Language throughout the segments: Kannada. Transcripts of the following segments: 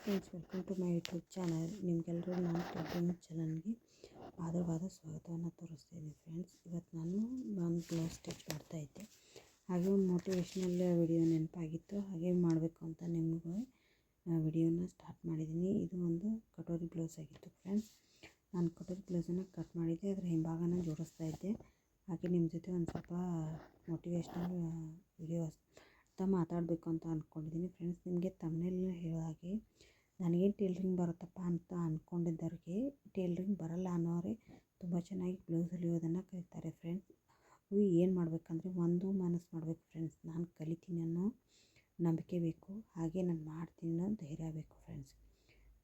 Friends, welcome to my YouTube channel. ನಿಮಗೆಲ್ಲರೂ ನಾನು ಟೈಲರಿಂಗ್ ಚಾನಲ್ಗೆ ಆದರವಾದ ಸ್ವಾಗತವನ್ನು ತೋರಿಸ್ತಾ ಇದ್ದೀನಿ. ಫ್ರೆಂಡ್ಸ್, ಇವತ್ತು ನಾನು ಬ್ಲೌಸ್ ಸ್ಟಿಚ್ ಮಾಡ್ತಾಯಿದ್ದೆ. ಹಾಗೆ ಒಂದು ಮೋಟಿವೇಶ್ನಲ್ ವಿಡಿಯೋ ನೆನಪಾಗಿತ್ತು, ಹಾಗೆ ಮಾಡಬೇಕು ಅಂತ ನಿಮಗೆ ವಿಡಿಯೋನ ಸ್ಟಾರ್ಟ್ ಮಾಡಿದ್ದೀನಿ. ಇದು ಒಂದು ಕಟೋರಿ ಬ್ಲೌಸ್ ಆಗಿತ್ತು. ಫ್ರೆಂಡ್ಸ್, ನಾನು ಕಟೋರಿ ಬ್ಲೌಸನ್ನು ಕಟ್ ಮಾಡಿದ್ದೆ, ಅದರ ಹಿಂಭಾಗನ ಜೋಡಿಸ್ತಾ ಇದ್ದೆ. ಹಾಗೆ ನಿಮ್ಮ ಜೊತೆ ಒಂದು ಸ್ವಲ್ಪ ಮೋಟಿವೇಶ್ನಲ್ ವಿಡಿಯೋ ಅಂತ ಮಾತಾಡಬೇಕು ಅಂತ ಅಂದ್ಕೊಂಡಿದ್ದೀನಿ. ಫ್ರೆಂಡ್ಸ್, ನಿಮಗೆ ತಮ್ಮನೇಲಿ ಹೇಳೋ ಹಾಗೆ ನನಗೇನು ಟೇಲ್ರಿಂಗ್ ಬರುತ್ತಪ್ಪ ಅಂತ ಅಂದ್ಕೊಂಡಿದ್ದವ್ರಿಗೆ ಟೇಲ್ರಿಂಗ್ ಬರಲ್ಲ ಅನ್ನೋರೇ ತುಂಬ ಚೆನ್ನಾಗಿ ಬ್ಲೌಸ್ ಹೊಲಿಯೋದನ್ನು ಕಲಿತಾರೆ. ಫ್ರೆಂಡ್ಸ್, ಏನು ಮಾಡಬೇಕಂದ್ರೆ ಒಂದು ಮನಸ್ಸು ಮಾಡಬೇಕು. ಫ್ರೆಂಡ್ಸ್, ನಾನು ಕಲಿತೀನಿ ಅನ್ನೋ ನಂಬಿಕೆ ಬೇಕು, ಹಾಗೆ ನಾನು ಮಾಡ್ತೀನಿ ಅನ್ನೋ ಧೈರ್ಯ ಬೇಕು. ಫ್ರೆಂಡ್ಸ್,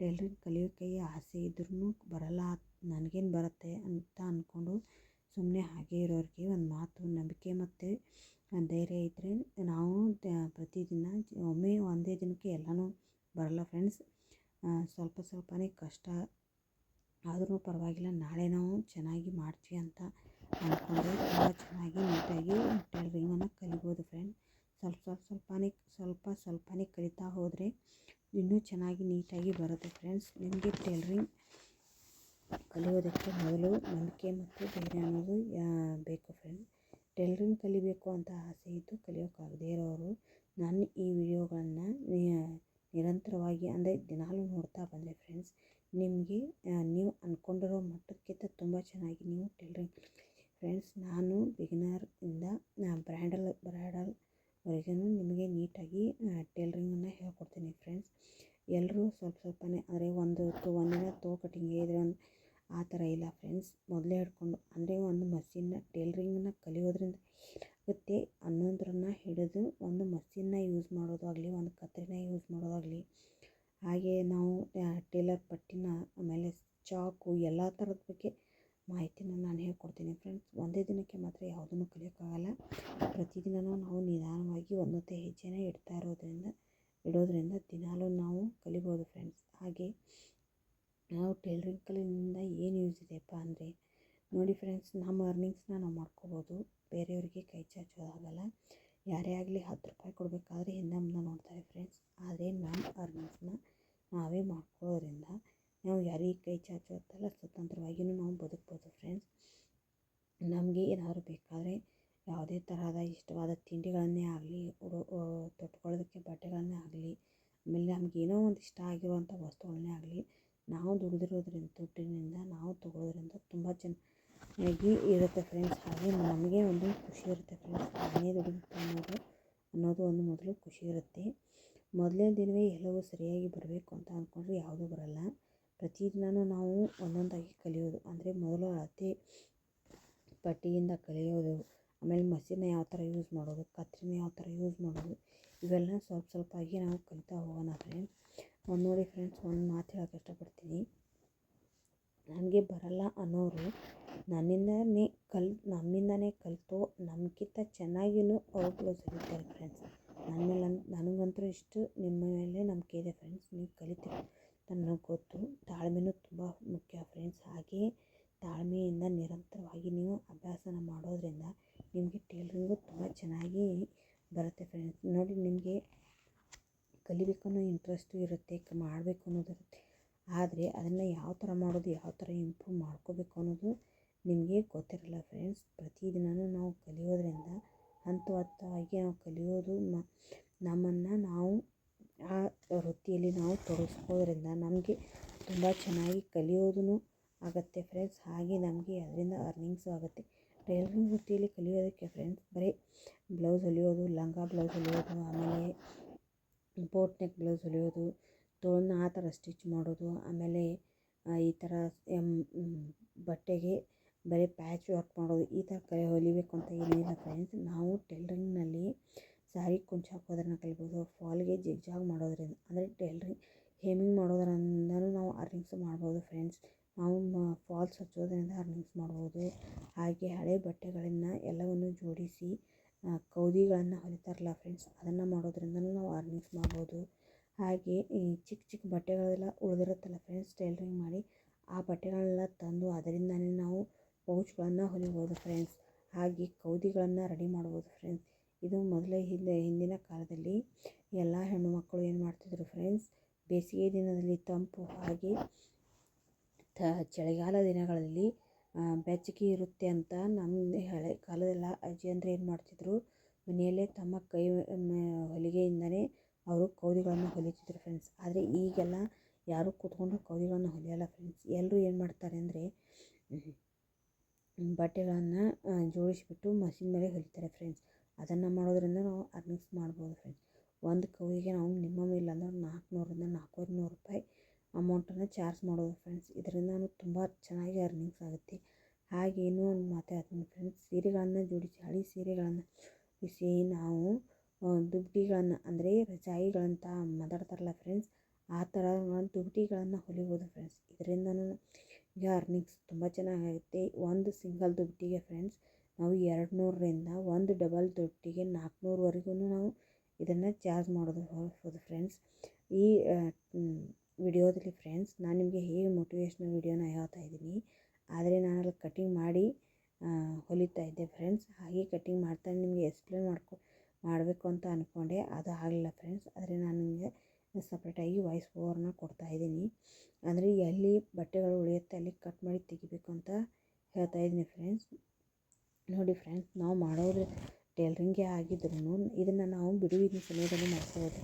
ಟೇಲ್ರಿಂಗ್ ಕಲಿಯೋಕ್ಕೆ ಆಸೆ ಇದ್ರೂ ಬರಲ್ಲ, ನನಗೇನು ಬರುತ್ತೆ ಅಂತ ಅಂದ್ಕೊಂಡು ಸುಮ್ಮನೆ ಹಾಗೆ ಇರೋರಿಗೆ ಒಂದು ಮಾತು, ನಂಬಿಕೆ ಮತ್ತು ಧೈರ್ಯ ಇದ್ದರೆ ನಾವು ಪ್ರತಿದಿನ ಒಂದೇ ದಿನಕ್ಕೆ ಎಲ್ಲನೂ ಬರಲ್ಲ. ಫ್ರೆಂಡ್ಸ್, ಸ್ವಲ್ಪ ಸ್ವಲ್ಪನೇ ಕಷ್ಟ ಆದರೂ ಪರವಾಗಿಲ್ಲ, ನಾಳೆ ನಾವು ಚೆನ್ನಾಗಿ ಮಾಡ್ತೀವಿ ಅಂತ ಅಂದ್ಕೊಂಡ್ರೆ ತುಂಬ ಚೆನ್ನಾಗಿ ನೀಟಾಗಿ ಟೇಲ್ರಿಂಗನ್ನು ಕಲಿಬೋದು. ಫ್ರೆಂಡ್ಸ್, ಸ್ವಲ್ಪ ಕಲಿತಾ ಹೋದರೆ ಇನ್ನೂ ಚೆನ್ನಾಗಿ ನೀಟಾಗಿ ಬರುತ್ತೆ. ಫ್ರೆಂಡ್ಸ್, ನಿಮಗೆ ಟೇಲ್ರಿಂಗ್ ಕಲಿಯೋದಕ್ಕೆ ಮೊದಲು ನಂಬಿಕೆ ಮತ್ತು ಧೈರ್ಯ ಅನ್ನೋದು ಬೇಕು. ಫ್ರೆಂಡ್ಸ್, ಟೇಲ್ರಿಂಗ್ ಕಲಿಬೇಕು ಅಂತ ಆಸೆ ಇದ್ದು ಕಲಿಯೋಕ್ಕಾಗದೇ ಇರೋರು ನಾನು ಈ ವಿಡಿಯೋಗಳನ್ನು ನಿರಂತರವಾಗಿ ಅಂದರೆ ದಿನಾಲೂ ನೋಡ್ತಾ ಬಂದರೆ ಫ್ರೆಂಡ್ಸ್, ನಿಮಗೆ ನೀವು ಅಂದ್ಕೊಂಡಿರೋ ಮಟ್ಟಕ್ಕಿಂತ ತುಂಬ ಚೆನ್ನಾಗಿ ನೀವು ಟೇಲ್ರಿಂಗ್. ಫ್ರೆಂಡ್ಸ್, ನಾನು ಬಿಗಿನರಿಂದ ಬ್ರೈಡಲ್ವರೆಗೂ ನಿಮಗೆ ನೀಟಾಗಿ ಟೇಲ್ರಿಂಗನ್ನು ಹೇಳ್ಕೊಡ್ತೀನಿ. ಫ್ರೆಂಡ್ಸ್, ಎಲ್ಲರೂ ಸ್ವಲ್ಪನೇ ಅಂದರೆ ಒಂದಿನ ಕಟಿಂಗ್ ಇದ್ರೆ ಆ ಥರ ಇಲ್ಲ. ಫ್ರೆಂಡ್ಸ್, ಮೊದಲೇ ಹಿಡ್ಕೊಂಡು ಅಂದರೆ ಒಂದು ಮಷಿನ್ನ ಟೇಲ್ರಿಂಗನ್ನು ಕಲಿಯೋದ್ರಿಂದ ಏನಾಗುತ್ತೆ ಅನ್ನೋದನ್ನು ಹಿಡಿದು ಒಂದು ಮಷಿನ್ನ ಯೂಸ್ ಮಾಡೋದಾಗಲಿ, ಒಂದು ಕತ್ತರಿನ ಯೂಸ್ ಮಾಡೋದಾಗಲಿ, ಹಾಗೆ ನಾವು ಟೇಲರ್ ಪಟ್ಟಿನ, ಆಮೇಲೆ ಚಾಕು, ಎಲ್ಲ ಥರದ ಬಗ್ಗೆ ಮಾಹಿತಿನ ನಾನು ಹೇಳ್ಕೊಡ್ತೀನಿ. ಫ್ರೆಂಡ್ಸ್, ಒಂದೇ ದಿನಕ್ಕೆ ಮಾತ್ರ ಯಾವುದನ್ನು ಕಲಿಯೋಕ್ಕಾಗಲ್ಲ. ಪ್ರತಿದಿನವೂ ನಾವು ನಿಧಾನವಾಗಿ ಒಂದೊಂದೇ ಹೆಜ್ಜೆನ ಇಡೋದ್ರಿಂದ ದಿನಾಲೂ ನಾವು ಕಲಿಬೋದು. ಫ್ರೆಂಡ್ಸ್, ಹಾಗೆ ನಾವು ಟೇಲ್ರಿಂಗ್ ಕಲಿಯೋದ್ರಿಂದ ಏನು ಯೂಸ್ ಇದೆಯಪ್ಪ ಅಂದರೆ ನೋಡಿ ಫ್ರೆಂಡ್ಸ್, ನಮ್ಮ ಅರ್ನಿಂಗ್ಸ್ನ ನಾವು ಮಾಡ್ಕೋಬೋದು, ಬೇರೆಯವರಿಗೆ ಕೈ ಚಾಚೋದಾಗಲ್ಲ. ಯಾರೇ ಆಗಲಿ 10 ರೂಪಾಯಿ ಕೊಡಬೇಕಾದ್ರೆ ಹಿಂದೆ ಮುಂದೆ ನೋಡ್ತಾರೆ. ಫ್ರೆಂಡ್ಸ್, ಆದರೆ ನಮ್ಮ ಅರ್ನಿಂಗ್ಸ್ನ ನಾವೇ ಮಾಡ್ಕೊಳ್ಳೋದ್ರಿಂದ ನಾವು ಯಾರಿಗೆ ಕೈ ಚಾಚೋದಲ್ಲ, ಸ್ವತಂತ್ರವಾಗಿಯೂ ನಾವು ಬದುಕ್ಬೋದು. ಫ್ರೆಂಡ್ಸ್, ನಮಗೆ ಏನಾದರೂ ಬೇಕಾದರೆ ಯಾವುದೇ ತರಹದ ಇಷ್ಟವಾದ ತಿಂಡಿಗಳನ್ನೇ ಆಗಲಿ, ತೊಟ್ಕೊಳ್ಳೋದಕ್ಕೆ ಬಟ್ಟೆಗಳನ್ನೇ ಆಗಲಿ, ಆಮೇಲೆ ನಮಗೇನೋ ಒಂದು ಇಷ್ಟ ಆಗಿರುವಂಥ ವಸ್ತುಗಳನ್ನೇ ಆಗಲಿ, ನಾವು ದುಡ್ಡಿನಿಂದ ನಾವು ತೊಗೊಳೋದ್ರಿಂದ ತುಂಬ ಚೆನ್ನಾಗಿ ಇರುತ್ತೆ. ಫ್ರೆಂಡ್ಸ್, ಹಾಗೆ ನಮಗೆ ಒಂದು ಖುಷಿ ಇರುತ್ತೆ. ಫ್ರೆಂಡ್ಸ್, ನಾನೇ ದುಡಿದು ಅನ್ನೋದು ಒಂದು ಮೊದಲು ಖುಷಿ ಇರುತ್ತೆ. ಮೊದಲನೇ ದಿನವೇ ಎಲ್ಲವೂ ಸರಿಯಾಗಿ ಬರಬೇಕು ಅಂತ ಅಂದ್ಕೊಂಡ್ರೆ ಯಾವುದೂ ಬರಲ್ಲ. ಪ್ರತಿದಿನವೂ ನಾವು ಒಂದೊಂದಾಗಿ ಕಲಿಯೋದು ಅಂದರೆ ಮೊದಲು ಅಳತೆ ಪಟ್ಟಿಯಿಂದ ಕಲಿಯೋದು, ಆಮೇಲೆ ಮಷಿನ್ನ ಯಾವ ಥರ ಯೂಸ್ ಮಾಡೋದು, ಕತ್ತರಿನ ಯಾವ ಥರ ಯೂಸ್ ಮಾಡೋದು, ಇವೆಲ್ಲ ಸ್ವಲ್ಪ ಆಗಿ ನಾವು ಕಲಿತಾ ಹೋಗೋಣ. ಫ್ರೆಂಡ್ಸ್, ನೋಡಿ ಫ್ರೆಂಡ್ಸ್, ಒಂದು ಮಾತು ಹೇಳೋಕ್ಕೆ ಇಷ್ಟಪಡ್ತೀನಿ. ನನಗೆ ಬರಲ್ಲ ಅನ್ನೋರು ನಮ್ಮಿಂದನೇ ಕಲಿತು ನಮಗಿಂತ ಚೆನ್ನಾಗಿಯೂ ಅವ್ರು ಬ್ಲೌಸ್ ಹೊಲಿತಾರೆ. ಫ್ರೆಂಡ್ಸ್, ನನಗಂತೂ ಇಷ್ಟು ನಿಮ್ಮ ಮೇಲೆ ನಂಬಿಕೆ ಇದೆ. ಫ್ರೆಂಡ್ಸ್, ನೀವು ಕಲಿತೀರ ಅಂತ ನನಗೆ ಗೊತ್ತು. ತಾಳ್ಮೆನೂ ತುಂಬ ಮುಖ್ಯ. ಫ್ರೆಂಡ್ಸ್, ಹಾಗೆಯೇ ತಾಳ್ಮೆಯಿಂದ ನಿರಂತರವಾಗಿ ನೀವು ಅಭ್ಯಾಸನ ಮಾಡೋದ್ರಿಂದ ನಿಮಗೆ ಟೇಲ್ರಿಂಗು ತುಂಬ ಚೆನ್ನಾಗಿ ಬರುತ್ತೆ. ಫ್ರೆಂಡ್ಸ್, ನೋಡಿ, ನಿಮಗೆ ಕಲಿಬೇಕು ಅನ್ನೋ ಇಂಟ್ರೆಸ್ಟು ಇರುತ್ತೆ, ಮಾಡಬೇಕು ಅನ್ನೋದಿರುತ್ತೆ. ಆದರೆ ಅದನ್ನು ಯಾವ ಥರ ಮಾಡೋದು, ಯಾವ ಥರ ಇಂಪ್ರೂವ್ ಮಾಡ್ಕೋಬೇಕು ಅನ್ನೋದು ನಿಮಗೆ ಗೊತ್ತಿರಲ್ಲ. ಫ್ರೆಂಡ್ಸ್, ಪ್ರತಿದಿನವೂ ನಾವು ಕಲಿಯೋದ್ರಿಂದ ಹಂತವಾಗಿ ನಾವು ಕಲಿಯೋದು ನಮ್ಮನ್ನು ನಾವು ಆ ವೃತ್ತಿಯಲ್ಲಿ ನಾವು ತೊಡಗಿಸ್ಕೋದ್ರಿಂದ ನಮಗೆ ತುಂಬ ಚೆನ್ನಾಗಿ ಕಲಿಯೋದೂ ಆಗುತ್ತೆ. ಫ್ರೆಂಡ್ಸ್, ಹಾಗೆ ನಮಗೆ ಅದರಿಂದ ಅರ್ನಿಂಗ್ಸು ಆಗುತ್ತೆ. ಟೈಲರಿಂಗ್ ವೃತ್ತಿಯಲ್ಲಿ ಕಲಿಯೋದಕ್ಕೆ ಫ್ರೆಂಡ್ಸ್ ಬರೀ ಬ್ಲೌಸ್ ಹೊಲಿಯೋದು, ಲಂಗ ಬ್ಲೌಸ್ ಹೊಲಿಯೋದು, ಆಮೇಲೆ ಬೋಟ್ ನೆಕ್ ಬ್ಲೌಸ್ ಹೊಲಿಯೋದು, ತೋಳನ್ನ ಆ ಥರ ಸ್ಟಿಚ್ ಮಾಡೋದು, ಆಮೇಲೆ ಈ ಥರ ಬಟ್ಟೆಗೆ ಬರೀ ಪ್ಯಾಚ್ ವರ್ಕ್ ಮಾಡೋದು, ಈ ಥರ ಹೊಲಿಬೇಕು ಅಂತ ಏನಿಲ್ಲ. ಫ್ರೆಂಡ್ಸ್, ನಾವು ಟೈಲರಿಂಗ್ನಲ್ಲಿ ಸಾರಿ ಕುಂಚ ಹಾಕೋದ್ರನ್ನ ಕಲಿಬೋದು, ಫಾಲ್ಗೆ ಜಿಗ್ಜಾಗ್ ಮಾಡೋದ್ರಿಂದ ಅಂದರೆ ಟೈಲರಿಂಗ್ ಹೇಮಿಂಗ್ ಮಾಡೋದ್ರಿಂದನೂ ನಾವು ಅರ್ನಿಂಗ್ಸ್ ಮಾಡ್ಬೋದು. ಫ್ರೆಂಡ್ಸ್, ನಾವು ಫಾಲ್ಸ್ ಹಚ್ಚೋದ್ರಿಂದ ಅರ್ನಿಂಗ್ಸ್ ಮಾಡ್ಬೋದು. ಹಾಗೆ ಹಳೆ ಬಟ್ಟೆಗಳನ್ನು ಎಲ್ಲವನ್ನು ಜೋಡಿಸಿ ಕೌದಿಗಳನ್ನು ಹೊಲಿತಾರಲ್ಲ ಫ್ರೆಂಡ್ಸ್, ಅದನ್ನು ಮಾಡೋದ್ರಿಂದನೂ ನಾವು ಅರ್ನಿಂಗ್ಸ್ ಮಾಡ್ಬೋದು. ಹಾಗೆ ಈ ಚಿಕ್ಕ ಬಟ್ಟೆಗಳೆಲ್ಲ ಉಳಿದಿರುತ್ತಲ್ಲ ಫ್ರೆಂಡ್ಸ್, ಟೈಲರಿಂಗ್ ಮಾಡಿ ಆ ಬಟ್ಟೆಗಳನ್ನೆಲ್ಲ ತಂದು ಅದರಿಂದನೇ ನಾವು ಪೌಚ್ಗಳನ್ನು ಹೊಲಿಬೋದು. ಫ್ರೆಂಡ್ಸ್, ಹಾಗೆ ಕೌದಿಗಳನ್ನು ರೆಡಿ ಮಾಡ್ಬೋದು. ಫ್ರೆಂಡ್ಸ್, ಇದು ಹಿಂದಿನ ಕಾಲದಲ್ಲಿ ಎಲ್ಲ ಹೆಣ್ಣು ಮಕ್ಕಳು ಏನು ಮಾಡ್ತಿದ್ರು ಫ್ರೆಂಡ್ಸ್, ಬೇಸಿಗೆ ದಿನದಲ್ಲಿ ತಂಪು, ಹಾಗೆ ಚಳಿಗಾಲ ದಿನಗಳಲ್ಲಿ ಬೆಚ್ಚಗೆ ಇರುತ್ತೆ ಅಂತ ನಮ್ಮ ಹಳೆ ಕಾಲದೆಲ್ಲ ಅಜ್ಜಿಯಂದ್ರು ಏನು ಮಾಡ್ತಿದ್ರು, ಮನೆಯಲ್ಲೇ ತಮ್ಮ ಕೈ ಹೊಲಿಗೆಯಿಂದನೇ ಅವರು ಕೌದಿಗಳನ್ನು ಹೊಲಿತಿದ್ರು ಫ್ರೆಂಡ್ಸ್. ಆದರೆ ಈಗೆಲ್ಲ ಯಾರೂ ಕೂತ್ಕೊಂಡು ಕೌದಿಗಳನ್ನು ಹೊಲಿಯಲ್ಲ ಫ್ರೆಂಡ್ಸ್. ಎಲ್ಲರೂ ಏನು ಮಾಡ್ತಾರೆ ಅಂದರೆ ಬಟ್ಟೆಗಳನ್ನು ಜೋಡಿಸಿಬಿಟ್ಟು ಮಷಿನ್ ಮೇಲೆ ಹೊಲಿತಾರೆ ಫ್ರೆಂಡ್ಸ್. ಅದನ್ನು ಮಾಡೋದ್ರಿಂದ ನಾವು ಅರ್ನಿಂಗ್ಸ್ ಮಾಡ್ಬೋದು ಫ್ರೆಂಡ್ಸ್. ಒಂದು ಕೌದಿಗೆ ನಾವು ಮಿನಿಮಮ್ ಇಲ್ಲಾಂದ್ರೆ 400ರಿಂದ 450 ರೂಪಾಯಿ ಅಮೌಂಟನ್ನು ಚಾರ್ಜ್ ಮಾಡೋದು ಫ್ರೆಂಡ್ಸ್. ಇದರಿಂದ ತುಂಬ ಚೆನ್ನಾಗಿ ಅರ್ನಿಂಗ್ಸ್ ಆಗುತ್ತೆ. ಹಾಗೆ ಇನ್ನೂ ಒಂದು ಮಾತಾಡ್ತೀನಿ ಫ್ರೆಂಡ್ಸ್, ಸೀರೆಗಳನ್ನು ಜೋಡಿಸಿ, ಹಳೆ ಸೀರೆಗಳನ್ನು ಜೋಡಿಸಿ ನಾವು ದುಪ್ಪಟಿಗಳನ್ನು ಅಂದರೆ ರಜಾಯಿಗಳಂತ ಮಾತಾಡ್ತಾರಲ್ಲ ಫ್ರೆಂಡ್ಸ್, ಆ ಥರ ದುಪ್ಪಟಿಗಳನ್ನು ಹೊಲಿಬೋದು ಫ್ರೆಂಡ್ಸ್. ಇದರಿಂದನೂ ಈಗ ಅರ್ನಿಂಗ್ಸ್ ತುಂಬ ಚೆನ್ನಾಗಾಗುತ್ತೆ. ಒಂದು ಸಿಂಗಲ್ ದುಪ್ಪಟಿಗೆ ಫ್ರೆಂಡ್ಸ್ ನಾವು 200ರಿಂದ ಒಂದು ಡಬಲ್ ದುಪ್ಪಟಿಗೆ 400ವರೆಗೂ ನಾವು ಇದನ್ನು ಚಾರ್ಜ್ ಮಾಡೋದು ಫ್ರೆಂಡ್ಸ್. ಈ ವಿಡಿಯೋದಲ್ಲಿ ಫ್ರೆಂಡ್ಸ್ ನಾನು ನಿಮಗೆ ಹೇಗೆ ಮೋಟಿವೇಶ್ನಲ್ ವಿಡಿಯೋನ ಹೇಳ್ತಾ ಇದ್ದೀನಿ, ಆದರೆ ನಾನಲ್ಲಿ ಕಟಿಂಗ್ ಮಾಡಿ ಹೊಲಿತಾ ಇದ್ದೆ ಫ್ರೆಂಡ್ಸ್. ಹಾಗೆ ಕಟಿಂಗ್ ಮಾಡ್ತಾ ನಿಮಗೆ ಎಕ್ಸ್ಪ್ಲೇನ್ ಮಾಡಬೇಕು ಅಂತ ಅಂದ್ಕೊಂಡೆ, ಅದು ಆಗಲಿಲ್ಲ ಫ್ರೆಂಡ್ಸ್. ಆದರೆ ನಾನು ನಿಮಗೆ ಸಪ್ರೇಟಾಗಿ ವಾಯ್ಸ್ ಓವರ್ನ ಕೊಡ್ತಾಯಿದ್ದೀನಿ. ಅಂದರೆ ಎಲ್ಲಿ ಬಟ್ಟೆಗಳು ಉಳಿಯುತ್ತೆ ಅಲ್ಲಿ ಕಟ್ ಮಾಡಿ ತೆಗಿಬೇಕು ಅಂತ ಹೇಳ್ತಾ ಇದ್ದೀನಿ ಫ್ರೆಂಡ್ಸ್. ನೋಡಿ ಫ್ರೆಂಡ್ಸ್, ನಾವು ಮಾಡೋದು ಟೈಲರಿಂಗೇ ಆಗಿದ್ರೂ ಇದನ್ನು ನಾವು ಬಿಡುವಿನ ಸಮಯದಲ್ಲಿ ಮಾಡ್ಕೋಬೋದು,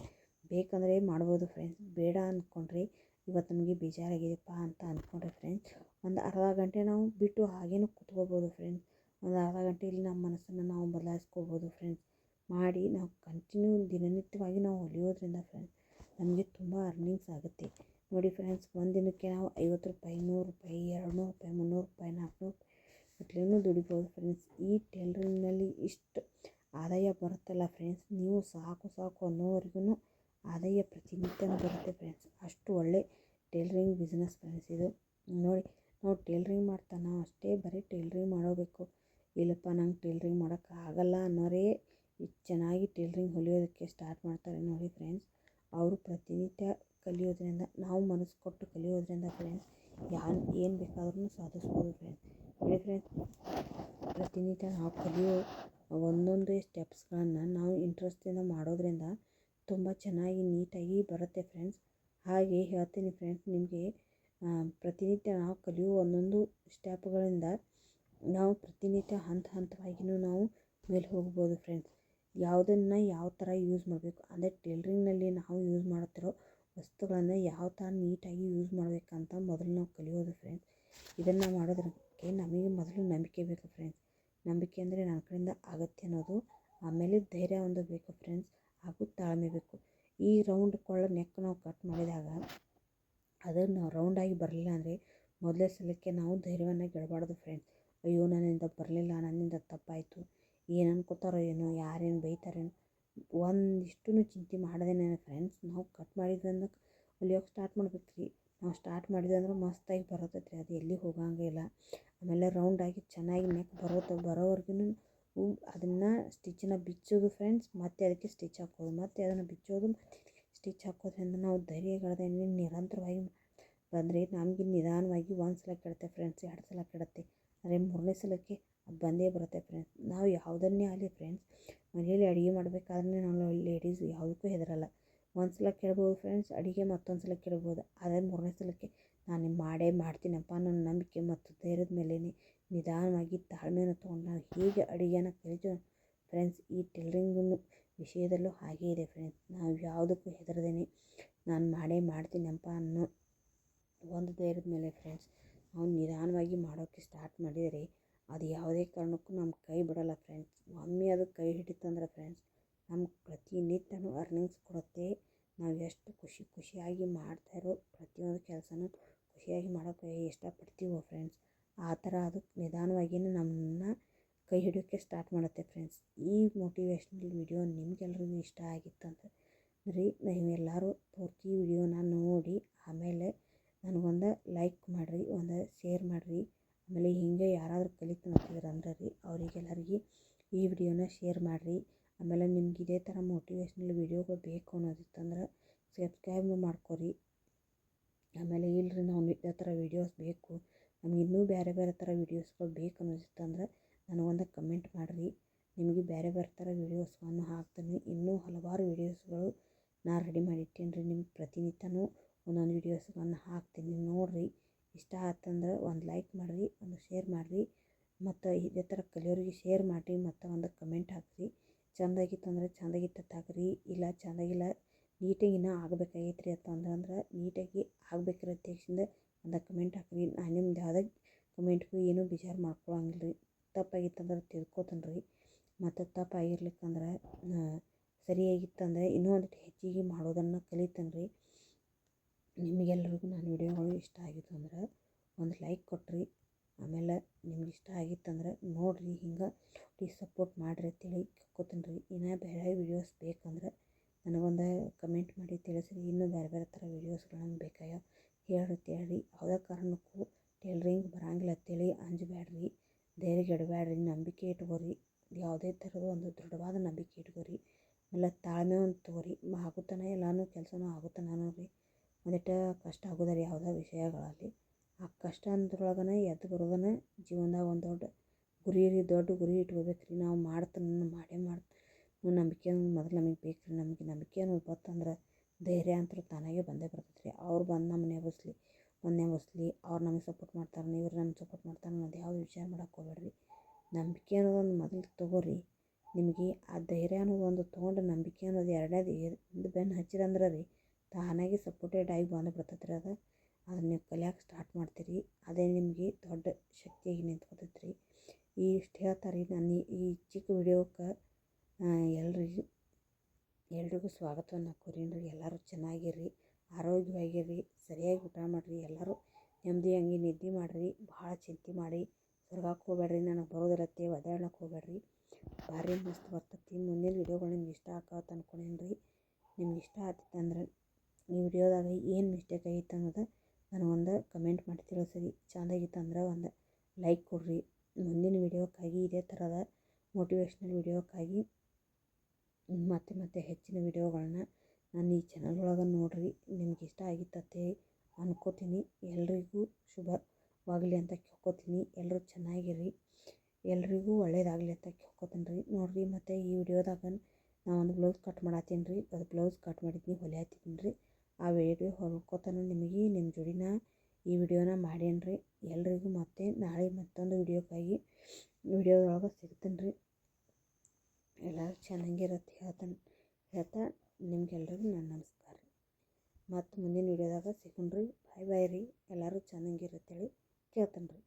ಬೇಕಂದರೆ ಮಾಡ್ಬೋದು ಫ್ರೆಂಡ್ಸ್. ಬೇಡ ಅಂದ್ಕೊಂಡ್ರೆ ಇವತ್ತು ನಮಗೆ ಬೇಜಾರಾಗಿದೆಪ್ಪ ಅಂತ ಅಂದ್ಕೊಂಡ್ರೆ ಫ್ರೆಂಡ್ಸ್ ಒಂದು ಅರ್ಧ ಗಂಟೆ ನಾವು ಬಿಟ್ಟು ಹಾಗೇನೂ ಕೂತ್ಕೋಬೋದು ಫ್ರೆಂಡ್ಸ್. ಒಂದು ಅರ್ಧ ಗಂಟೆಯಲ್ಲಿ ನಮ್ಮ ಮನಸ್ಸನ್ನು ನಾವು ಬದಲಾಯಿಸ್ಕೋಬೋದು ಫ್ರೆಂಡ್ಸ್. ಮಾಡಿ ನಾವು ಕಂಟಿನ್ಯೂ ದಿನನಿತ್ಯವಾಗಿ ನಾವು ಹೊಲಿಯೋದ್ರಿಂದ ಫ್ರೆಂಡ್ಸ್ ನಮಗೆ ತುಂಬ ಅರ್ನಿಂಗ್ಸ್ ಆಗುತ್ತೆ. ನೋಡಿ ಫ್ರೆಂಡ್ಸ್, ಒಂದು ದಿನಕ್ಕೆ ನಾವು 50 ರೂಪಾಯಿ, 100 ರೂಪಾಯಿ, 200 ರೂಪಾಯಿ, 300 ರೂಪಾಯಿ, 400 ರೂಪಾಯಿ ದುಡಿಬೋದು ಫ್ರೆಂಡ್ಸ್. ಈ ಟೈಲರಿಂಗ್ನಲ್ಲಿ ಇಷ್ಟು ಆದಾಯ ಬರುತ್ತಲ್ಲ ಫ್ರೆಂಡ್ಸ್, ನೀವು ಸಾಕು ಅನ್ನೋವರೆಗೂ ಆದಾಯ ಪ್ರತಿನಿತ್ಯನೂ ಬರುತ್ತೆ ಫ್ರೆಂಡ್ಸ್. ಅಷ್ಟು ಒಳ್ಳೆ ಟೈಲರಿಂಗ್ ಬಿಸ್ನೆಸ್ ಫ್ರೆಂಡ್ಸ್ ಇದು. ನೋಡಿ, ನಾವು ಟೈಲರಿಂಗ್ ಮಾಡ್ತಾ ನಾವು ಅಷ್ಟೇ ಬರೀ ಟೈಲರಿಂಗ್ ಮಾಡೋಬೇಕು, ಇಲ್ಲಪ್ಪ ನಂಗೆ ಟೈಲರಿಂಗ್ ಮಾಡೋಕ್ಕೆ ಆಗಲ್ಲ ಅನ್ನೋರೇ ಚೆನ್ನಾಗಿ ಟೈಲರಿಂಗ್ ಹೊಲಿಯೋದಕ್ಕೆ ಸ್ಟಾರ್ಟ್ ಮಾಡ್ತಾರೆ. ನೋಡಿ ಫ್ರೆಂಡ್ಸ್, ಅವರು ಪ್ರತಿನಿತ್ಯ ಕಲಿಯೋದ್ರಿಂದ, ನಾವು ಮನಸ್ಸು ಕೊಟ್ಟು ಕಲಿಯೋದ್ರಿಂದ ಫ್ರೆಂಡ್ಸ್ ಏನು ಬೇಕಾದ್ರೂ ಸಾಧಿಸ್ಬೋದು ಫ್ರೆಂಡ್ಸ್. ನೋಡಿ ಫ್ರೆಂಡ್ಸ್, ಪ್ರತಿನಿತ್ಯ ನಾವು ಕಲಿಯೋ ಒಂದೊಂದೇ ಸ್ಟೆಪ್ಸ್ಗಳನ್ನು ನಾವು ಇಂಟ್ರೆಸ್ಟಿಂದ ಮಾಡೋದ್ರಿಂದ ತುಂಬ ಚೆನ್ನಾಗಿ ನೀಟಾಗಿ ಬರುತ್ತೆ ಫ್ರೆಂಡ್ಸ್. ಹಾಗೆ ಹೇಳ್ತೀನಿ ಫ್ರೆಂಡ್ಸ್, ನಿಮಗೆ ಪ್ರತಿನಿತ್ಯ ನಾವು ಕಲಿಯೋ ಒಂದೊಂದು ಸ್ಟೆಪ್ಗಳಿಂದ ನಾವು ಪ್ರತಿನಿತ್ಯ ಹಂತವಾಗಿಯೂ ನಾವು ಮೇಲೆ ಹೋಗ್ಬೋದು ಫ್ರೆಂಡ್ಸ್. ಯಾವುದನ್ನು ಯಾವ ಥರ ಯೂಸ್ ಮಾಡಬೇಕು ಅಂದರೆ ಟೈಲರಿಂಗ್ನಲ್ಲಿ ನಾವು ಯೂಸ್ ಮಾಡುತ್ತಿರೋ ವಸ್ತುಗಳನ್ನು ಯಾವ ಥರ ನೀಟಾಗಿ ಯೂಸ್ ಮಾಡಬೇಕಂತ ಮೊದಲು ನಾವು ಕಲಿಯೋದು ಫ್ರೆಂಡ್ಸ್. ಇದನ್ನು ಮಾಡೋದಕ್ಕೆ ನಮಗೆ ಮೊದಲು ನಂಬಿಕೆ ಬೇಕು ಫ್ರೆಂಡ್ಸ್. ನಂಬಿಕೆ ಅಂದರೆ ನನ್ನ ಕಡೆಯಿಂದ ಆಗುತ್ತೆ ಅನ್ನೋದು, ಆಮೇಲೆ ಧೈರ್ಯ ಒಂದು ಬೇಕು ಫ್ರೆಂಡ್ಸ್, ಹಾಗೂ ತಾಳ್ಮೆ ಬೇಕು. ಈ ರೌಂಡ್ ನೆಕ್ ನಾವು ಕಟ್ ಮಾಡಿದಾಗ ಅದನ್ನು ರೌಂಡಾಗಿ ಬರಲಿಲ್ಲ ಅಂದರೆ ಮೊದಲೇ ಸಲಕ್ಕೆ ನಾವು ಧೈರ್ಯವನ್ನು ಗೆಡಬಾರ್ದು ಫ್ರೆಂಡ್ಸ್. ಅಯ್ಯೋ ನನ್ನಿಂದ ಬರಲಿಲ್ಲ, ನನ್ನಿಂದ ತಪ್ಪಾಯಿತು, ಏನು ಅನ್ಕೋತಾರೋ ಏನೋ, ಯಾರೇನು ಬೈತಾರೇನೋ, ಒಂದಿಷ್ಟೂ ಚಿಂತೆ ಮಾಡದೇನೆ ಫ್ರೆಂಡ್ಸ್ ನಾವು ಕಟ್ ಮಾಡಿದ್ರಿಂದ ಹೊಲಿಯೋಕೆ ಸ್ಟಾರ್ಟ್ ಮಾಡ್ಬೇಕು ರೀ. ನಾವು ಸ್ಟಾರ್ಟ್ ಮಾಡಿದ್ವಿ ಅಂದ್ರೆ ಮಸ್ತಾಗಿ ಬರತೈತೆ ರೀ, ಅದು ಎಲ್ಲಿ ಹೋಗಂಗೆ ಇಲ್ಲ. ಆಮೇಲೆ ರೌಂಡಾಗಿ ಚೆನ್ನಾಗಿ ನೆಕ್ ಬರೋವರೆಗೂ ಅದನ್ನು ಸ್ಟಿಚ್ಚನ್ನು ಬಿಚ್ಚೋದು ಫ್ರೆಂಡ್ಸ್, ಮತ್ತು ಅದಕ್ಕೆ ಸ್ಟಿಚ್ ಹಾಕೋದು, ಮತ್ತು ಅದನ್ನು ಬಿಚ್ಚೋದು, ಸ್ಟಿಚ್ ಹಾಕೋದ್ರಿಂದ ನಾವು ಧೈರ್ಯಗಳದೇ ನಿರಂತರವಾಗಿ ಬಂದರೆ ನಮಗೆ ನಿಧಾನವಾಗಿ ಒಂದು ಸಲ ಕೆಡುತ್ತೆ ಫ್ರೆಂಡ್ಸ್, 2 ಸಲ ಕೆಡುತ್ತೆ, ಆದರೆ 3ನೇ ಸಲಕ್ಕೆ ಅದು ಬಂದೇ ಬರುತ್ತೆ ಫ್ರೆಂಡ್ಸ್. ನಾವು ಯಾವುದನ್ನೇ ಆಗಲಿ ಫ್ರೆಂಡ್ಸ್, ಮನೆಯಲ್ಲಿ ಅಡುಗೆ ಮಾಡಬೇಕಾದ್ರೆ ನಾವು ಲೇಡೀಸ್ ಯಾವುದಕ್ಕೂ ಹೆದರಲ್ಲ. ಒಂದು ಸಲ ಕೆಡ್ಬೋದು ಫ್ರೆಂಡ್ಸ್ ಅಡುಗೆ, ಮತ್ತೊಂದು ಸಲ ಕೆಡ್ಬೋದು, ಆದರೆ 3ನೇ ಸಲಕ್ಕೆ ನಾನು ಮಾಡ್ತೀನಪ್ಪ ನನ್ನ ನಂಬಿಕೆ ಮತ್ತು ಧೈರ್ಯದ ಮೇಲೆ ನಿಧಾನವಾಗಿ ತಾಳ್ಮೆಯನ್ನು ತೊಗೊಂಡು ನಾವು ಹೇಗೆ ಅಡುಗೆನ ಕಲಿತೀವಿ ಫ್ರೆಂಡ್ಸ್, ಈ ಟೈಲರಿಂಗ್ ವಿಷಯದಲ್ಲೂ ಹಾಗೇ ಇದೆ ಫ್ರೆಂಡ್ಸ್. ನಾವು ಯಾವುದಕ್ಕೂ ಹೆದರದೇನೆ ನಾನು ಮಾಡ್ತೀನಪ್ಪ ಅನ್ನೋ ಒಂದು ಧೈರ್ಯದ ಮೇಲೆ ಫ್ರೆಂಡ್ಸ್ ನಾವು ನಿಧಾನವಾಗಿ ಮಾಡೋಕ್ಕೆ ಸ್ಟಾರ್ಟ್ ಮಾಡಿದರೆ ಅದು ಯಾವುದೇ ಕಾರಣಕ್ಕೂ ನಮ್ಮ ಕೈ ಬಿಡೋಲ್ಲ ಫ್ರೆಂಡ್ಸ್. ಒಮ್ಮೆ ಅದು ಕೈ ಹಿಡಿತಂದ್ರೆ ಫ್ರೆಂಡ್ಸ್ ನಮ್ಗೆ ಪ್ರತಿನಿತ್ಯನೂ ಅರ್ನಿಂಗ್ಸ್ ಕೊಡುತ್ತೆ. ನಾವು ಎಷ್ಟು ಖುಷಿಯಾಗಿ ಮಾಡ್ತಾಯಿರೋ ಪ್ರತಿಯೊಂದು ಕೆಲಸನೂ ಖುಷಿಯಾಗಿ ಮಾಡೋಕ್ಕೆ ಇಷ್ಟಪಡ್ತೀವೋ ಫ್ರೆಂಡ್ಸ್, ಆ ಥರ ಅದು ನಿಧಾನವಾಗಿಯೇ ನಮ್ಮನ್ನು ಕೈ ಹಿಡಿಯೋಕ್ಕೆ ಸ್ಟಾರ್ಟ್ ಮಾಡುತ್ತೆ ಫ್ರೆಂಡ್ಸ್. ಈ ಮೋಟಿವೇಶ್ನಲ್ ವಿಡಿಯೋ ನಿಮಗೆಲ್ರಿಗೂ ಇಷ್ಟ ಆಗಿತ್ತಂದ್ರೆ ನೀವೆಲ್ಲರೂ ಪೂರ್ತಿ ವಿಡಿಯೋನ ನೋಡಿ ಆಮೇಲೆ ನನಗೊಂದು ಲೈಕ್ ಮಾಡಿರಿ, ಒಂದು ಶೇರ್ ಮಾಡಿರಿ. ಆಮೇಲೆ ಹೀಗೆ ಯಾರಾದರೂ ಕಲಿತು ಅಂದ್ರೆ ಅವರಿಗೆಲ್ಲರಿಗೆ ಈ ವಿಡಿಯೋನ ಶೇರ್ ಮಾಡಿರಿ. ಆಮೇಲೆ ನಿಮ್ಗೆ ಇದೇ ಥರ ಮೋಟಿವೇಶ್ನಲ್ ವಿಡಿಯೋಗಳು ಬೇಕು ಅನ್ನೋದಿತ್ತಂದ್ರೆ ಸಬ್ಸ್ಕ್ರೈಬ್ ಮಾಡ್ಕೊರಿ. ಆಮೇಲೆ ಇಲ್ಲರಿ ನಾವು ಇದೇ ಥರ ವೀಡಿಯೋಸ್ ಬೇಕು, ನಮ್ಗೆ ಇನ್ನೂ ಬೇರೆ ಥರ ವೀಡಿಯೋಸ್ಗಳು ಬೇಕು ಅನ್ನೋದಿತ್ತಂದ್ರೆ ನನಗೊಂದು ಕಮೆಂಟ್ ಮಾಡಿರಿ. ನಿಮಗೆ ಬೇರೆ ಥರ ವೀಡಿಯೋಸ್ಗಳನ್ನು ಹಾಕ್ತೀನಿ. ಇನ್ನೂ ಹಲವಾರು ವೀಡಿಯೋಸ್ಗಳು ನಾ ರೆಡಿ ಮಾಡಿ ಇಟ್ಟೇನಿ ರೀ. ನಿಮ್ಗೆ ಪ್ರತಿನಿತ್ಯನೂ ಒಂದೊಂದು ವೀಡಿಯೋಸ್ಗಳನ್ನ ಹಾಕ್ತೀನಿ ನೋಡಿರಿ. ಇಷ್ಟ ಆತಂದ್ರೆ ಒಂದು ಲೈಕ್ ಮಾಡಿರಿ, ಒಂದು ಶೇರ್ ಮಾಡಿರಿ, ಮತ್ತು ಇದೇ ಥರ ಕಲಿಯೋರಿಗೆ ಶೇರ್ ಮಾಡಿರಿ, ಮತ್ತು ಒಂದು ಕಮೆಂಟ್ ಹಾಕಿರಿ. ಚೆಂದಾಗಿತ್ತು ಅಂದ್ರೆ ಚೆಂದಾಗಿತ್ತು ಹಾಕ್ರಿ, ಇಲ್ಲ ಚೆಂದಾಗಿಲ್ಲ ನೀಟಾಗಿ ಇನ್ನೂ ಆಗಬೇಕಾಗೈತ್ರಿ ಅಂತಂದ್ರೆ ನೀಟಾಗಿ ಆಗ್ಬೇಕಿರೋ ತಕ್ಷಣ ಒಂದು ಕಮೆಂಟ್ ಹಾಕ್ರಿ. ನಾನು ನಿಮ್ದು ಯಾವುದೇ ಕಮೆಂಟ್ಗೂ ಏನೂ ಬೇಜಾರು ಮಾಡ್ಕೊಳಂಗಿಲ್ಲ ರೀ. ತಪ್ಪಾಗಿತ್ತಂದ್ರೆ ತಿಳ್ಕೊತಾನೆ ರೀ. ಮತ್ತು ತಪ್ಪಾಗಿರ್ಲಿಕ್ಕಂದ್ರೆ ಸರಿಯಾಗಿತ್ತಂದರೆ ಇನ್ನೂ ಒಂದಿಟ್ಟು ಹೆಚ್ಚಿಗೆ ಮಾಡೋದನ್ನು ಕಲಿತಾನೆ ರೀ. ನಿಮಗೆಲ್ರಿಗೂ ನನ್ನ ವಿಡಿಯೋಗಳು ಇಷ್ಟ ಆಗಿತ್ತು ಅಂದ್ರೆ ಒಂದು ಲೈಕ್ ಕೊಟ್ಟಿರಿ. ಆಮೇಲೆ ನಿಮ್ಗೆ ಇಷ್ಟ ಆಗಿತ್ತಂದ್ರೆ ನೋಡಿರಿ, ಹಿಂಗೆ ಸಪೋರ್ಟ್ ಮಾಡಿರಿ ಅಂತೇಳಿ ಕೇಳ್ಕೊತೀನಿ ರೀ. ಇನ್ನೂ ಬೇರೆ ವೀಡಿಯೋಸ್ ಬೇಕಂದ್ರೆ ನನಗೊಂದು ಕಮೆಂಟ್ ಮಾಡಿ ತಿಳಿಸ್ರಿ. ಇನ್ನೂ ಬೇರೆ ಬೇರೆ ಥರ ವೀಡಿಯೋಸ್ಗಳು ನಮ್ಗೆ ಬೇಕಾಗ್ಯಾವ ಹೇಳ್ರಿ. ಯಾವುದೇ ಕಾರಣಕ್ಕೂ ಟೈಲರಿಂಗ್ ಬರಂಗಿಲ್ಲ ಅಂತೇಳಿ ಅಂಜಬೇಡ್ರಿ, ಧೈರ್ಯಗೆಡಬೇಡ್ರಿ, ನಂಬಿಕೆ ಇಟ್ಕೋರಿ. ಯಾವುದೇ ಥರದ ಒಂದು ದೃಢವಾದ ನಂಬಿಕೆ ಇಟ್ಕೋರಿ. ಆಮೇಲೆ ತಾಳ್ಮೆ ಒಂದು ತಗೋರಿ. ಆಗುತ್ತಾನೆ ಎಲ್ಲನೂ ಕೆಲಸನೂ ಆಗುತ್ತಾನೆ ರೀ. ಒಂದಿಟ್ಟು ಕಷ್ಟ ಆಗೋದ್ರಿ ಯಾವುದೇ ವಿಷಯಗಳಲ್ಲಿ. ಆ ಕಷ್ಟ ಅಂದ್ರೊಳಗನೆ ಎದ್ದು ಬರೋದನ್ನ ಜೀವನದಾಗ ಒಂದು ದೊಡ್ಡ ಗುರಿ ಇಟ್ಕೋಬೇಕು ರೀ. ನಾವು ಮಾಡೇ ಮಾಡ್ತೀನಿ ನಂಬಿಕೆ ಮೊದಲು ನಮಗೆ ಬೇಕು ರೀ. ನಮಗೆ ನಂಬಿಕೆ ಅನ್ನೋದು ಬಂತಂದ್ರೆ ಧೈರ್ಯ ಅಂತೂ ತಾನಾಗೆ ಬಂದೇ ಬರ್ತೈತೆ ರೀ. ಅವ್ರು ಬಂದು ನಮ್ಮನ್ನ ಎಬ್ಬಿಸ್ಲಿ, ಅವ್ರು ನಮಗೆ ಸಪೋರ್ಟ್ ಮಾಡ್ತಾರೆ, ಇವ್ರು ನಮ್ಗೆ ಸಪೋರ್ಟ್ ಮಾಡ್ತಾರೆ ಅನ್ನೋದು ಯಾವುದು ವಿಚಾರ ಮಾಡೋಕೆ ಹೋಗ್ಬೇಡ್ರಿ. ನಂಬಿಕೆ ಅನ್ನೋದೊಂದು ಮೊದಲು ತಗೋರಿ. ನಿಮಗೆ ಆ ಧೈರ್ಯ ಅನ್ನೋದು ಒಂದು ತೊಗೊಂಡು ನಂಬಿಕೆ ಅನ್ನೋದು ಎರಡನೇದು ಬೆನ್ನು ಹಚ್ಚಿರಂದ್ರೆ ರೀ ತಾನಾಗೆ ಸಪೋರ್ಟೆಡ್ ಆಗಿ ಬಂದು ಬಿಡ್ತೈತೆ ರೀ. ಅದನ್ನು ನೀವು ಕಲಿಯೋಕೆ ಸ್ಟಾರ್ಟ್ ಮಾಡ್ತೀರಿ. ಅದೇ ನಿಮಗೆ ದೊಡ್ಡ ಶಕ್ತಿಯಾಗಿ ನಿಂತ್ಕೊತೈತೆ ರೀ. ಇಷ್ಟು ಹೇಳ್ತಾರೆ ನಾನು ಈ ಚಿಕ್ಕ ವಿಡಿಯೋಕ್ಕೆ ಎಲ್ರಿಗೂ ಸ್ವಾಗತವನ್ನು ಕೋರೀನಿ. ಎಲ್ಲರೂ ಚೆನ್ನಾಗಿರ್ರಿ, ಆರೋಗ್ಯವಾಗಿರ್ರಿ, ಸರಿಯಾಗಿ ಊಟ ಮಾಡಿರಿ, ಎಲ್ಲರೂ ನೆಮ್ಮದಿಯಾಗಿ ನಿದ್ದೆ ಮಾಡಿರಿ. ಭಾಳ ಚಿಂತೆ ಮಾಡಿ ಹೊರಗಕ್ಕೆ ಹೋಗ್ಬೇಡ್ರಿ. ನನಗೆ ಬರೋದಿರತ್ತೆ ಒದ್ದಾಡಕ್ಕೆ ಹೋಗ್ಬೇಡ್ರಿ. ಭಾರಿ ಮಸ್ತ್ ಬರ್ತೈತಿ. ಮುಂದಿನ ವೀಡಿಯೋಗಳು ನಿಮ್ಗೆ ಇಷ್ಟ ಆಗತ್ತೆ ಅಂದ್ಕೊಂಡೀನಿ ರೀ. ನಿಮ್ಗೆ ಇಷ್ಟ ಆಗ್ತಿತ್ತಂದ್ರೆ ಈ ವಿಡಿಯೋದಾಗ ಏನು ಮಿಸ್ಟೇಕ್ ಆಗಿತ್ತು ಅನ್ನೋದು ನನಗೊಂದು ಕಮೆಂಟ್ ಮಾಡಿ ತಿಳಿಸ್ರಿ. ಚೆಂದಾಗಿತ್ತಂದ್ರೆ ಒಂದು ಲೈಕ್ ಕೊಡ್ರಿ. ಮುಂದಿನ ವೀಡಿಯೋಕ್ಕಾಗಿ ಇದೇ ಥರದ ಮೋಟಿವೇಶ್ನಲ್ ವೀಡಿಯೋಕ್ಕಾಗಿ ಮತ್ತೆ ಹೆಚ್ಚಿನ ವೀಡಿಯೋಗಳನ್ನ ನಾನು ಈ ಚಾನಲ್ ಒಳಗೆ ನೋಡಿರಿ. ನಿಮ್ಗೆ ಇಷ್ಟ ಆಗಿತ್ತಂತೆ ಅನ್ಕೋತೀನಿ. ಎಲ್ರಿಗೂ ಶುಭವಾಗಲಿ ಅಂತ ಕೇಳ್ಕೊತೀನಿ. ಎಲ್ಲರೂ ಚೆನ್ನಾಗಿರ್ರಿ, ಎಲ್ರಿಗೂ ಒಳ್ಳೇದಾಗಲಿ ಅಂತ ಕೇಳ್ಕೊತೀನಿ ರೀ. ನೋಡಿರಿ, ಮತ್ತು ಈ ವಿಡಿಯೋದಾಗ ನಾನು ಒಂದು ಬ್ಲೌಸ್ ಕಟ್ ಮಾಡತ್ತೀನಿ ರೀ. ಅದು ಬ್ಲೌಸ್ ಕಟ್ ಮಾಡಿದ್ದೀನಿ, ಹೊಲಿಯತ್ತೀನಿ ರೀ. ಆ ವಿಡಿಯೋ ಹೊಲ್ಕೋತಾನೆ ನಿಮಗೆ ನಿಮ್ಮ ಜೋಡಿನ ಈ ವಿಡಿಯೋನ ಮಾಡೇನಿ ರೀ. ಎಲ್ರಿಗೂ ಮತ್ತೆ ನಾಳೆ ಮತ್ತೊಂದು ವಿಡಿಯೋದೊಳಗೆ ಸಿಗ್ತೀನಿ ರೀ. ಎಲ್ಲರೂ ಚೆನ್ನಾಗಿರತ್ತೆ ಹೇಳ್ತಾ ನಿಮ್ಗೆಲ್ರಿಗೂ ನನ್ನ ನಮಸ್ಕಾರ ರೀ. ಮತ್ತು ಮುಂದಿನ ವಿಡಿಯೋದಾಗ ಸಿಗೋಣ ರೀ. ಬಾಯ್ ರೀ. ಎಲ್ಲರೂ ಚೆನ್ನಾಗಿರತ್ತೇಳಿ ಕೇಳ್ತೀನಿ ರೀ.